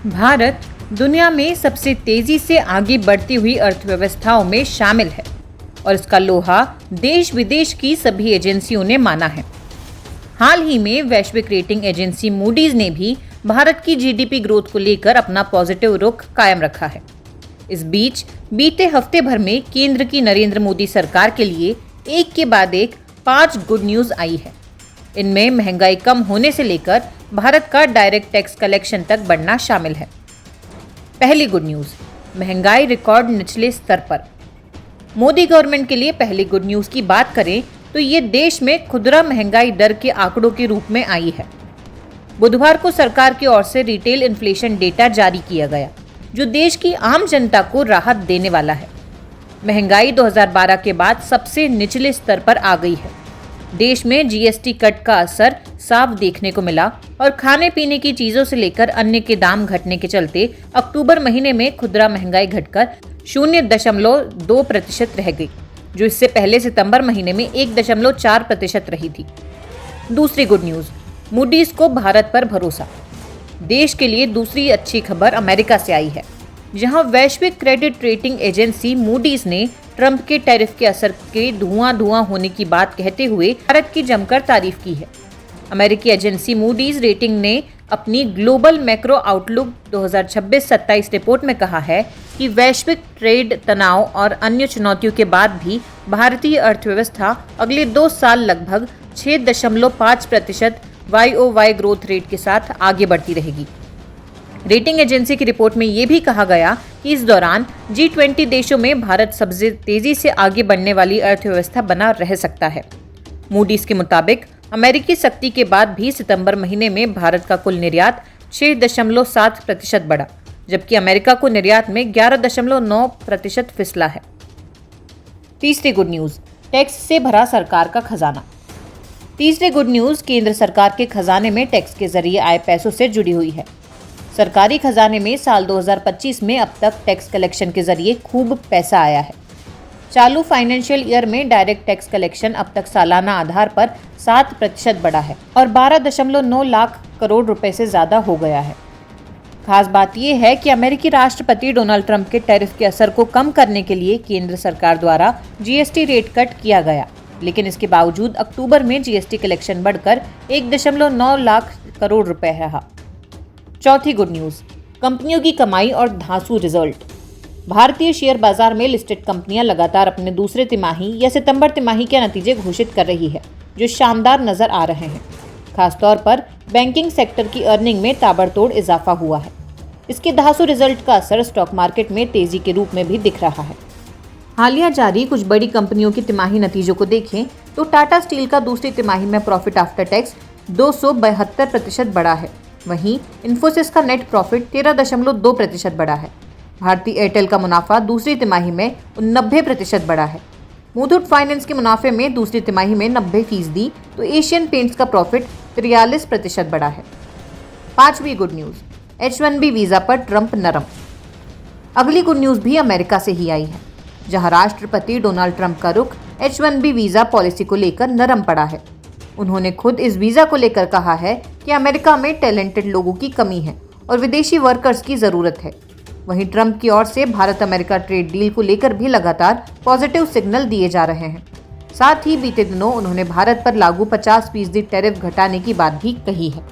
भारत दुनिया में सबसे तेजी से आगे बढ़ती हुई अर्थव्यवस्थाओं में शामिल है और इसका लोहा देश विदेश की सभी एजेंसियों ने माना है। हाल ही में वैश्विक रेटिंग एजेंसी मूडीज ने भी भारत की जीडीपी ग्रोथ को लेकर अपना पॉजिटिव रुख कायम रखा है। इस बीच बीते हफ्ते भर में केंद्र की नरेंद्र मोदी सरकार के लिए एक के बाद एक 5 गुड न्यूज आई है। इनमें महंगाई कम होने से लेकर भारत का डायरेक्ट टैक्स कलेक्शन तक बढ़ना शामिल है। पहली गुड न्यूज, महंगाई रिकॉर्ड निचले स्तर पर। मोदी गवर्नमेंट के लिए पहली गुड न्यूज की बात करें तो ये देश में खुदरा महंगाई दर के आंकड़ों के रूप में आई है। बुधवार को सरकार की ओर से रिटेल इन्फ्लेशन डेटा जारी किया गया, जो देश की आम जनता को राहत देने वाला है। महंगाई 2012 के बाद सबसे निचले स्तर पर आ गई है। देश में जीएसटी कट का असर साफ देखने को मिला और खाने पीने की चीजों से लेकर अन्य के दाम घटने के चलते अक्टूबर महीने में खुदरा महंगाई घटकर 0.2% रह गई, जो इससे पहले सितंबर महीने में 1.4% रही थी। दूसरी गुड न्यूज, मूडीज को भारत पर भरोसा। देश के लिए दूसरी अच्छी खबर अमेरिका से आई है, जहां वैश्विक क्रेडिट रेटिंग एजेंसी मूडीज ने ट्रंप के टैरिफ के असर के धुआं होने की बात कहते हुए भारत की जमकर तारीफ की है। अमेरिकी एजेंसी मूडीज रेटिंग ने अपनी ग्लोबल मैक्रो आउटलुक 2026-27 रिपोर्ट में कहा है कि वैश्विक ट्रेड तनाव और अन्य चुनौतियों के बाद भी भारतीय अर्थव्यवस्था अगले 2 साल लगभग 6.5% YoY ग्रोथ रेट के साथ आगे बढ़ती रहेगी। रेटिंग एजेंसी की रिपोर्ट में यह भी कहा गया कि इस दौरान G20 देशों में भारत सबसे तेजी से आगे बढ़ने वाली अर्थव्यवस्था बना रह सकता है। मूडीज के मुताबिक अमेरिकी सख्ती के बाद भी सितंबर महीने में भारत का कुल निर्यात 6.7% बढ़ा, जबकि अमेरिका को निर्यात में 11.9% फिसला है। तीसरी गुड न्यूज, टैक्स से भरा सरकार का खजाना। तीसरी गुड न्यूज केंद्र सरकार के खजाने में टैक्स के जरिए आए पैसों से जुड़ी हुई है। सरकारी खजाने में साल 2025 में अब तक टैक्स कलेक्शन के जरिए खूब पैसा आया है। चालू फाइनेंशियल ईयर में डायरेक्ट टैक्स कलेक्शन अब तक सालाना आधार पर 7% बढ़ा है और 12.9 लाख करोड़ रुपए से ज्यादा हो गया है। खास बात यह है कि अमेरिकी राष्ट्रपति डोनाल्ड ट्रंप के टैरिफ के असर को कम करने के लिए केंद्र सरकार द्वारा जीएसटी रेट कट किया गया, लेकिन इसके बावजूद अक्टूबर में जीएसटी कलेक्शन बढ़कर 1.9 लाख करोड़ रुपए रहा। चौथी गुड न्यूज, कंपनियों की कमाई और धांसू रिजल्ट। भारतीय शेयर बाजार में लिस्टेड कंपनियां लगातार अपने दूसरे तिमाही या सितंबर तिमाही के नतीजे घोषित कर रही है, जो शानदार नजर आ रहे हैं। खासतौर पर बैंकिंग सेक्टर की अर्निंग में ताबड़तोड़ इजाफा हुआ है। इसके धांसू रिजल्ट का असर स्टॉक मार्केट में तेजी के रूप में भी दिख रहा है। हालिया जारी कुछ बड़ी कंपनियों की तिमाही नतीजों को देखें तो टाटा स्टील का दूसरी तिमाही में प्रॉफिट आफ्टर टैक्स 272% बढ़ा है। वहीं इन्फोसिस का नेट प्रॉफिट 13.2% बढ़ा है। भारतीय एयरटेल का मुनाफा दूसरी तिमाही में 90% बढ़ा है। मुथूट फाइनेंस के मुनाफे में दूसरी तिमाही में 90%, तो एशियन पेंट्स का प्रॉफिट 43% बढ़ा है। पांचवी गुड न्यूज, H1B वीजा पर ट्रंप नरम। अगली गुड न्यूज भी अमेरिका से ही आई है, जहां राष्ट्रपति डोनाल्ड ट्रंप का रुख H1B वीजा पॉलिसी को लेकर नरम पड़ा है। उन्होंने खुद इस वीजा को लेकर कहा है कि अमेरिका में टैलेंटेड लोगों की कमी है और विदेशी वर्कर्स की जरूरत है। वहीं ट्रंप की ओर से भारत अमेरिका ट्रेड डील को लेकर भी लगातार पॉजिटिव सिग्नल दिए जा रहे हैं। साथ ही बीते दिनों उन्होंने भारत पर लागू 50% टैरिफ घटाने की बात भी कही है।